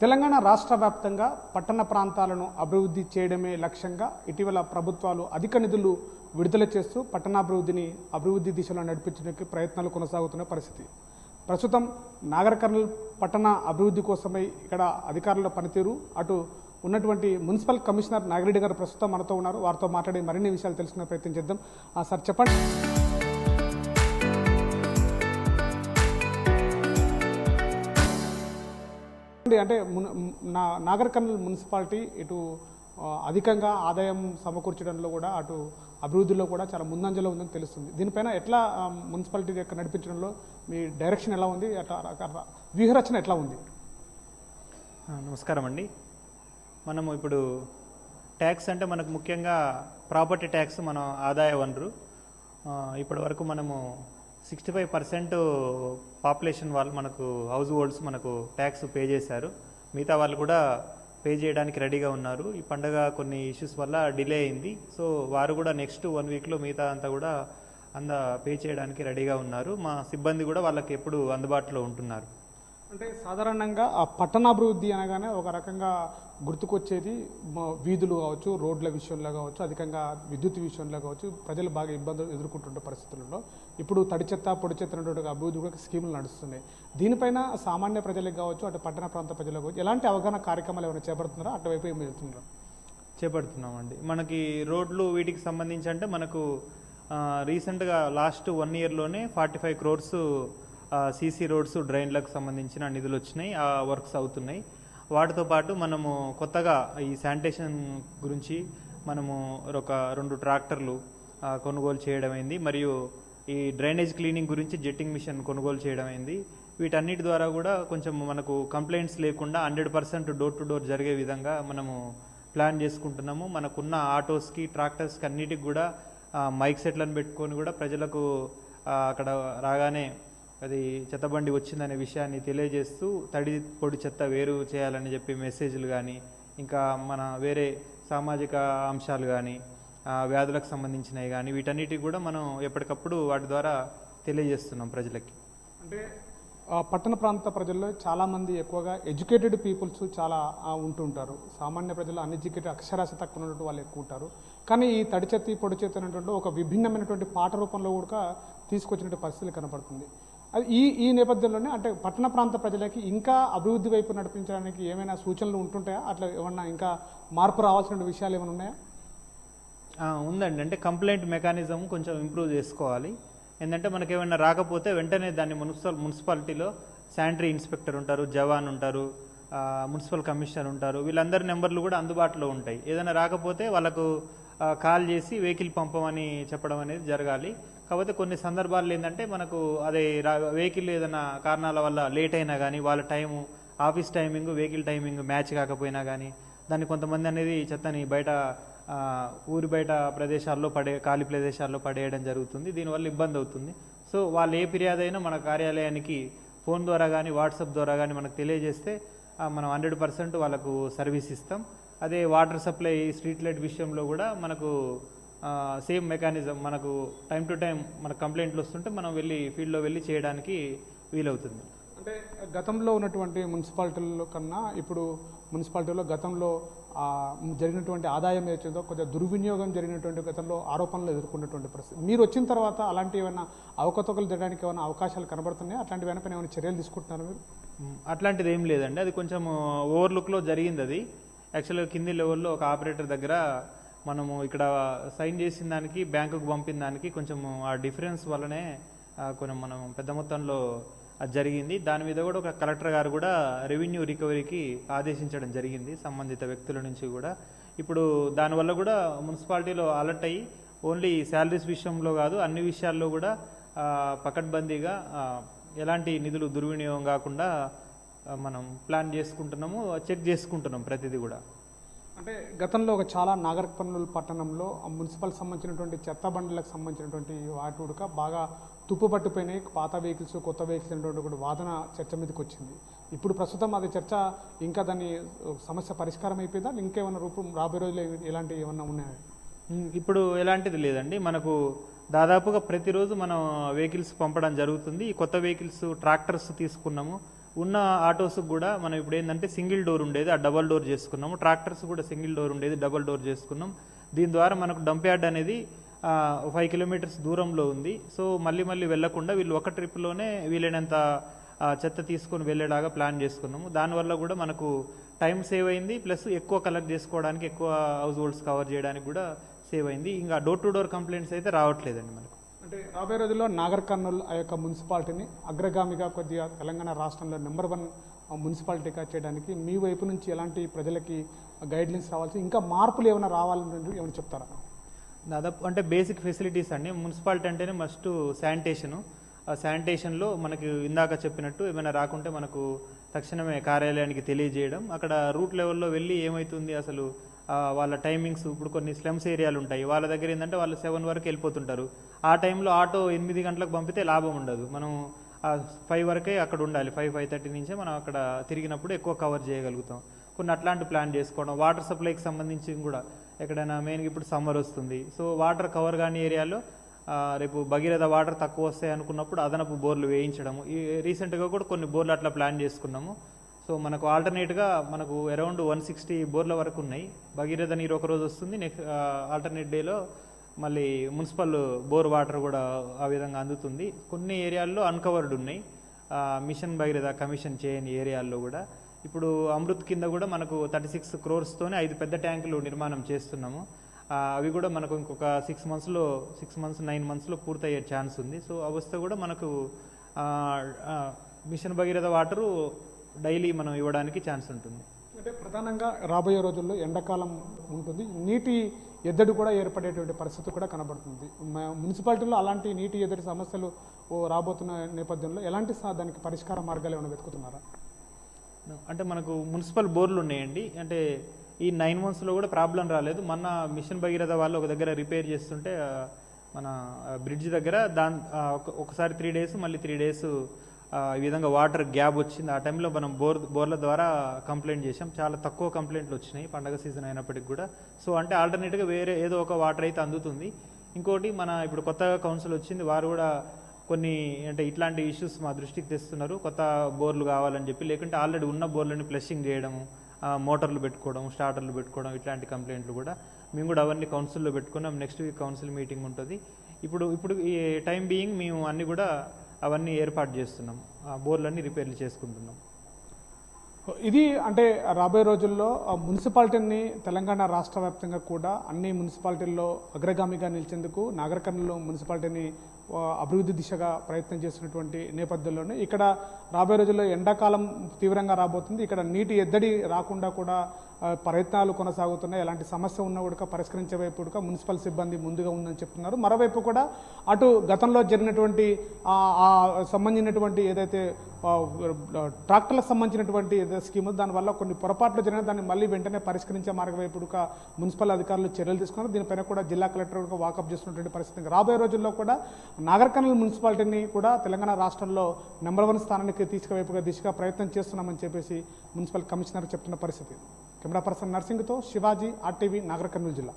తెలంగాణ రాష్ట్ర వ్యాప్తంగా పట్టణ ప్రాంతాలను అభివృద్ధి చేయడమే లక్ష్యంగా ఇటీవల ప్రభుత్వాలు అధిక నిధులు విడుదల చేస్తూ పట్టణాభివృద్ధిని అభివృద్ధి దిశలో నడిపించడానికి ప్రయత్నాలు కొనసాగుతున్న పరిస్థితి. ప్రస్తుతం నాగర్ కర్నూల్ పట్టణ అభివృద్ధి కోసమై ఇక్కడ అధికారుల పనితీరు, అటు ఉన్నటువంటి మున్సిపల్ కమిషనర్ నాగిరెడ్డి గారు ప్రస్తుతం మనతో ఉన్నారు. వారితో మాట్లాడి మరిన్ని విషయాలు తెలుసుకునే ప్రయత్నం చేద్దాం. సార్ చెప్పండి. అంటే నాగర్ కర్నూల్ మున్సిపాలిటీ ఇటు అధికంగా ఆదాయం సమకూర్చడంలో కూడా అటు అభివృద్ధిలో కూడా చాలా ముందంజలో ఉందని తెలుస్తుంది. దీనిపైన ఎట్లా మున్సిపాలిటీ యొక్క నడిపించడంలో మీ డైరెక్షన్ ఎలా ఉంది, అట్లా వ్యూహరచన ఎట్లా ఉంది? నమస్కారం అండి. మనము ఇప్పుడు ట్యాక్స్ అంటే మనకు ముఖ్యంగా ప్రాపర్టీ ట్యాక్స్ మన ఆదాయ వనరు. ఇప్పటి వరకు మనము 65% పాపులేషన్ వాళ్ళు మనకు హౌస్ హోల్డ్స్ మనకు ట్యాక్స్ పే చేశారు. మిగతా వాళ్ళు కూడా పే చేయడానికి రెడీగా ఉన్నారు. ఈ పండగ కొన్ని ఇష్యూస్ వల్ల డిలే అయింది. సో వారు కూడా నెక్స్ట్ 1 వీక్లో మిగతా అంతా కూడా పే చేయడానికి రెడీగా ఉన్నారు. మా సిబ్బంది కూడా వాళ్ళకి ఎప్పుడు అందుబాటులో ఉంటున్నారు. అంటే సాధారణంగా ఆ పట్టణాభివృద్ధి అనగానే ఒక రకంగా గుర్తుకొచ్చేది వీధులు కావచ్చు, రోడ్ల విషయంలో కావచ్చు, అధికంగా విద్యుత్ విషయంలో కావచ్చు, ప్రజలు బాగా ఇబ్బందులు ఎదుర్కొంటున్న పరిస్థితుల్లో ఇప్పుడు తడి చెత్త పొడి చెత్త అనేటువంటి అభివృద్ధి కూడా స్కీములు నడుస్తున్నాయి. దీనిపైన సామాన్య ప్రజలకు కావచ్చు, అటు పట్టణ ప్రాంత ప్రజలకు కావచ్చు, ఎలాంటి అవగాహన కార్యక్రమాలు ఏమైనా చేపడుతున్నారా? అటువైపు ఏమి వెళ్తున్నారా? చేపడుతున్నామండి. మనకి రోడ్లు వీటికి సంబంధించి అంటే మనకు రీసెంట్గా లాస్ట్ 1 ఇయర్లోనే 45 crores సీసీ రోడ్స్, డ్రైన్లకు సంబంధించిన నిధులు వచ్చినాయి. ఆ వర్క్స్ అవుతున్నాయి. వాటితో పాటు మనము కొత్తగా ఈ శానిటేషన్ గురించి మనము ఒక 2 ట్రాక్టర్లు కొనుగోలు చేయడమైంది. మరియు ఈ డ్రైనేజ్ క్లీనింగ్ గురించి జెట్టింగ్ మిషన్ కొనుగోలు చేయడమైంది. వీటన్నిటి ద్వారా కూడా కొంచెం మనకు కంప్లైంట్స్ లేకుండా 100% డోర్ టు డోర్ జరిగే విధంగా మనము ప్లాన్ చేసుకుంటున్నాము. మనకున్న ఆటోస్కి, ట్రాక్టర్స్కి అన్నిటికి కూడా మైక్ సెట్లను పెట్టుకొని కూడా ప్రజలకు అక్కడ రాగానే అది చెత్తబండి వచ్చిందనే విషయాన్ని తెలియజేస్తూ తడి పొడి చెత్త వేరు చేయాలని చెప్పి మెసేజ్లు కానీ, ఇంకా మన వేరే సామాజిక అంశాలు కానీ, వ్యాధులకు సంబంధించినవి కానీ, వీటన్నిటికి కూడా మనం ఎప్పటికప్పుడు వాటి ద్వారా తెలియజేస్తున్నాం ప్రజలకి. అంటే పట్టణ ప్రాంత ప్రజల్లో చాలామంది ఎక్కువగా ఎడ్యుకేటెడ్ పీపుల్స్ చాలా ఉంటుంటారు. సామాన్య ప్రజలు అన్ఎడ్యుకేటెడ్, అక్షరాస్యత తక్కువ ఉన్నటువంటి వాళ్ళు ఎక్కువ ఉంటారు. కానీ ఈ తడి చెత్త పొడి చెత్త అనేటువంటి ఒక విభిన్నమైనటువంటి పాట రూపంలో కూడా తీసుకొచ్చినటువంటి పరిస్థితులు కనపడుతుంది. అది ఈ నేపథ్యంలోనే అంటే పట్టణ ప్రాంత ప్రజలకి ఇంకా అభివృద్ధి వైపు నడిపించడానికి ఏమైనా సూచనలు ఉంటుంటాయా? అట్లా ఏమన్నా ఇంకా మార్పు రావాల్సిన విషయాలు ఏమైనా ఉన్నాయా? ఉందండి. అంటే కంప్లైంట్ మెకానిజం కొంచెం ఇంప్రూవ్ చేసుకోవాలి. ఏంటంటే మనకి ఏమైనా రాకపోతే వెంటనే దాన్ని మున్సిపాలిటీలో శానిటరీ ఇన్స్పెక్టర్ ఉంటారు, జవాన్ ఉంటారు, మున్సిపల్ కమిషనర్ ఉంటారు. వీళ్ళందరి నెంబర్లు కూడా అందుబాటులో ఉంటాయి. ఏదైనా రాకపోతే వాళ్ళకు కాల్ చేసి వెహికల్ పంపమని చెప్పడం అనేది జరగాలి. కాకపోతే కొన్ని సందర్భాల్లో ఏంటంటే మనకు అదే వెహికల్ ఏదైనా కారణాల వల్ల లేట్ అయినా కానీ, వాళ్ళ time, office timing, vehicle timing match కాకపోయినా కానీ, దాన్ని కొంతమంది అనేది చెత్తని బయట ఊరి బయట ప్రదేశాల్లో ఖాళీ ప్రదేశాల్లో పడేయడం జరుగుతుంది. దీనివల్ల ఇబ్బంది అవుతుంది. సో వాళ్ళు ఏ ఫిర్యాదు అయినా మన కార్యాలయానికి ఫోన్ ద్వారా కానీ, వాట్సాప్ ద్వారా కానీ మనకు తెలియజేస్తే మనం 100% వాళ్ళకు సర్వీస్ ఇస్తాం. అదే వాటర్ సప్లై, స్ట్రీట్ లైట్ విషయంలో కూడా మనకు సేమ్ మెకానిజం, మనకు టైం టు టైం మనకు కంప్లైంట్లు వస్తుంటే మనం ఫీల్డ్లో వెళ్ళి చేయడానికి వీలవుతుంది. అంటే గతంలో ఉన్నటువంటి మున్సిపాలిటీల్లో కన్నా ఇప్పుడు మున్సిపాలిటీలో గతంలో జరిగినటువంటి ఆదాయం ఏదైతుందో కొద్దిగా దుర్వినియోగం జరిగినటువంటి గతంలో ఆరోపణలు ఎదుర్కొన్నటువంటి పరిస్థితి. మీరు వచ్చిన తర్వాత అలాంటి ఏమైనా అవకతవకలు జరగడానికి ఏమైనా అవకాశాలు కనబడుతున్నాయి? అట్లాంటి వెనపైన ఏమైనా చర్యలు తీసుకుంటున్నారు మీరు? అట్లాంటిది ఏం లేదండి. అది కొంచెం ఓవర్లుక్లో జరిగింది. అది యాక్చువల్గా కింది లెవెల్లో ఒక ఆపరేటర్ దగ్గర మనము ఇక్కడ సైన్ చేసిన దానికి, బ్యాంకుకు పంపిన దానికి కొంచెం ఆ డిఫరెన్స్ వల్లనే కొంచెం మనం పెద్ద మొత్తంలో అది జరిగింది. దాని మీద కూడా ఒక కలెక్టర్ గారు కూడా రెవెన్యూ రికవరీకి ఆదేశించడం జరిగింది సంబంధిత వ్యక్తుల నుంచి కూడా. ఇప్పుడు దానివల్ల కూడా మున్సిపాలిటీలో అలర్ట్ అయ్యి ఓన్లీ శాలరీస్ విషయంలో కాదు, అన్ని విషయాల్లో కూడా పకడ్బందీగా ఎలాంటి నిధులు దుర్వినియోగం కాకుండా మనం ప్లాన్ చేసుకుంటున్నాము, చెక్ చేసుకుంటున్నాం ప్రతిదీ కూడా. అంటే గతంలో చాలా నాగర్ కర్నూల్ పట్టణంలో మున్సిపల్ సంబంధించినటువంటి చెత్త బండ్లకు సంబంధించినటువంటి వాటి ఉడక బాగా తుప్పు పట్టిపోయినాయి. పాత వెహికల్స్, కొత్త వెహికల్స్ అనేటువంటి కూడా వాదన చర్చ మీదకి వచ్చింది. ఇప్పుడు ప్రస్తుతం అది చర్చ ఇంకా దాని సమస్య పరిష్కారం అయిపోయిందా? ఇంకేమైనా రూపం రాబోయే రోజులు ఎలాంటివి ఏమన్నా ఉన్నాయా? ఇప్పుడు ఎలాంటిది లేదండి. మనకు దాదాపుగా ప్రతిరోజు మనం వెహికల్స్ పంపడం జరుగుతుంది. ఈ కొత్త వెహికల్స్, ట్రాక్టర్స్ తీసుకున్నాము. ఉన్న ఆటోస్ కూడా మనం ఇప్పుడు ఏంటంటే సింగిల్ డోర్ ఉండేది, ఆ డబల్ డోర్ చేసుకున్నాము. ట్రాక్టర్స్ కూడా సింగిల్ డోర్ ఉండేది, డబల్ డోర్ చేసుకున్నాం. దీని ద్వారా మనకు డంప్ యార్డ్ అనేది 5 కిలోమీటర్స్ దూరంలో ఉంది. సో మళ్ళీ వెళ్లకుండా వీళ్ళు ఒక ట్రిప్లోనే వీలైనంత చెత్త తీసుకొని వెళ్ళేలాగా ప్లాన్ చేసుకున్నాము. దానివల్ల కూడా మనకు టైం సేవ్ అయింది, ప్లస్ ఎక్కువ కలెక్ట్ చేసుకోవడానికి, ఎక్కువ హౌస్ హోల్డ్స్ కవర్ చేయడానికి కూడా సేవ్ అయింది. ఇంకా డోర్ టు డోర్ కంప్లైంట్స్ అయితే రావట్లేదండి మనకు. అంటే రాబోయే రోజుల్లో నాగర్ కర్నూలు ఆ యొక్క మున్సిపాలిటీని అగ్రగామిగా కొద్దిగా తెలంగాణ రాష్ట్రంలో నెంబర్ 1 మున్సిపాలిటీగా చేయడానికి మీ వైపు నుంచి ఎలాంటి ప్రజలకి గైడ్లైన్స్ రావాల్సి, ఇంకా మార్పులు ఏమైనా రావాలని ఏమైనా చెప్తారా? దాదాపు అంటే బేసిక్ ఫెసిలిటీస్ అండి. మున్సిపాలిటీ అంటేనే మస్ట్ శానిటేషను. ఆ శానిటేషన్లో మనకు ఇందాక చెప్పినట్టు ఏమైనా రాకుంటే మనకు తక్షణమే కార్యాలయానికి తెలియజేయడం, అక్కడ రూట్ లెవెల్లో వెళ్ళి ఏమవుతుంది అసలు వాళ్ళ టైమింగ్స్. ఇప్పుడు కొన్ని స్లమ్స్ ఏరియాలు ఉంటాయి, వాళ్ళ దగ్గర ఏంటంటే వాళ్ళు 7 వరకు వెళ్ళిపోతుంటారు. ఆ టైంలో ఆటో 8 గంటలకు పంపితే లాభం ఉండదు. మనం 5 వరకే అక్కడ ఉండాలి. 5:30 నుంచే మనం అక్కడ తిరిగినప్పుడు ఎక్కువ కవర్ చేయగలుగుతాం. కొన్ని అట్లాంటి ప్లాన్ చేసుకోవడం. వాటర్ సప్లైకి సంబంధించి కూడా ఎక్కడైనా మెయిన్గా ఇప్పుడు సమ్మర్ వస్తుంది, సో వాటర్ కవర్ కాని ఏరియాలో రేపు భగీరథ వాటర్ తక్కువ వస్తాయి అనుకున్నప్పుడు అదనపు బోర్లు వేయించడము. ఈ రీసెంట్గా కూడా కొన్ని బోర్లు అట్లా ప్లాన్ చేసుకున్నాము. సో మనకు ఆల్టర్నేట్గా మనకు అరౌండ్ 160 బోర్ల వరకు ఉన్నాయి. భగీరథ నీరు ఒక రోజు వస్తుంది, నెక్స్ట్ ఆల్టర్నేట్ డేలో మళ్ళీ మున్సిపల్ బోర్ వాటర్ కూడా ఆ విధంగా అందుతుంది. కొన్ని ఏరియాల్లో అన్కవర్డ్ ఉన్నాయి, మిషన్ భగీరథ కమిషన్ చేయని ఏరియాల్లో కూడా. ఇప్పుడు అమృత్ కింద కూడా మనకు 36 crores-తోనే 5 పెద్ద ట్యాంకులు నిర్మాణం చేస్తున్నాము. అవి కూడా మనకు ఇంకొక 6 months 9 monthsలో పూర్తయ్యే ఛాన్స్ ఉంది. సో అవస్థ కూడా మనకు మిషన్ భగీరథ వాటరు డైలీ మనం ఇవ్వడానికి ఛాన్స్ ఉంటుంది. అంటే ప్రధానంగా రాబోయే రోజుల్లో ఎండాకాలం ఉంటుంది, నీటి ఎద్దడి కూడా ఏర్పడేటువంటి పరిస్థితి కూడా కనబడుతుంది. మున్సిపాలిటీలో అలాంటి నీటి ఎద్దడి సమస్యలు రాబోతున్న నేపథ్యంలో ఎలాంటి దానికి పరిష్కార మార్గాలు ఏమైనా వెతుకుతున్నారా? అంటే మనకు మున్సిపల్ బోర్లు ఉన్నాయండి. అంటే ఈ 9 monthsలో కూడా ప్రాబ్లం రాలేదు. మొన్న మిషన్ భగీరథ వాళ్ళు ఒక దగ్గర రిపేర్ చేస్తుంటే మన బ్రిడ్జ్ దగ్గర ఒకసారి 3 days మళ్ళీ 3 days ఈ విధంగా వాటర్ గ్యాప్ వచ్చింది. ఆ టైంలో మనం బోర్ల ద్వారా కంప్లైంట్ చేసాం. చాలా తక్కువ కంప్లైంట్లు వచ్చినాయి పండగ సీజన్ అయినప్పటికి కూడా. సో అంటే ఆల్టర్నేట్గా వేరే ఏదో ఒక వాటర్ అయితే అందుతుంది. ఇంకోటి మన ఇప్పుడు కొత్తగా కౌన్సిల్ వచ్చింది, వారు కూడా కొన్ని అంటే ఇట్లాంటి ఇష్యూస్ మా దృష్టికి తెస్తున్నారు. కొత్త బోర్లు కావాలని చెప్పి, లేకుంటే ఆల్రెడీ ఉన్న బోర్లని ఫ్లషింగ్ చేయడము, మోటార్లు పెట్టుకోవడం, స్టార్టర్లు పెట్టుకోవడం, ఇట్లాంటి కంప్లైంట్లు కూడా మేము కూడా అవన్నీ కౌన్సిల్లో పెట్టుకున్నాం. నెక్స్ట్ వీక్ కౌన్సిల్ మీటింగ్ ఉంటుంది. ఇప్పుడు ఈ టైం బీయింగ్ మేము అన్ని కూడా అవన్నీ ఏర్పాటు చేస్తున్నాం, బోర్లన్నీ రిపేర్లు చేసుకుంటున్నాం. ఇది అంటే రాబోయే రోజుల్లో మున్సిపాలిటీని తెలంగాణ రాష్ట్ర వ్యాప్తంగా కూడా అన్ని మున్సిపాలిటీల్లో అగ్రగామిగా నిలిచేందుకు నాగర్ కర్నూలు మున్సిపాలిటీని అభివృద్ధి దిశగా ప్రయత్నం చేస్తున్నటువంటి నేపథ్యంలోనే ఇక్కడ రాబోయే రోజుల్లో ఎండాకాలం తీవ్రంగా రాబోతుంది. ఇక్కడ నీటి ఎద్దడి రాకుండా కూడా ప్రయత్నాలు కొనసాగుతున్నాయి. ఎలాంటి సమస్య ఉన్నా కూడా పరిష్కరించే వైపు కూడా మున్సిపల్ సిబ్బంది ముందుగా ఉందని చెప్తున్నారు. మరోవైపు కూడా అటు గతంలో జరిగినటువంటి సంబంధించినటువంటి ఏదైతే ట్రాక్టర్లకు సంబంధించినటువంటి ఏదైతే స్కీమ్ దానివల్ల కొన్ని పొరపాట్లు జరిగిన దాన్ని మళ్ళీ వెంటనే పరిష్కరించే మార్గం వైపు మున్సిపల్ అధికారులు చర్యలు తీసుకున్నారు. దీనిపైన కూడా జిల్లా కలెక్టర్ వాకప్ చేస్తున్నటువంటి పరిస్థితి. రాబోయే రోజుల్లో కూడా నాగర్ కర్నూలు మున్సిపాలిటీని కూడా తెలంగాణ రాష్ట్రంలో నెంబర్ 1 స్థానానికి తీసుకువైపుగా దిశగా ప్రయత్నం చేస్తున్నామని చెప్పేసి మున్సిపల్ కమిషనర్ చెప్తున్న పరిస్థితి. కెమెరా పర్సన్ నర్సింగ్తో శివాజీ, RTV, నాగర్ కర్నూలు జిల్లా.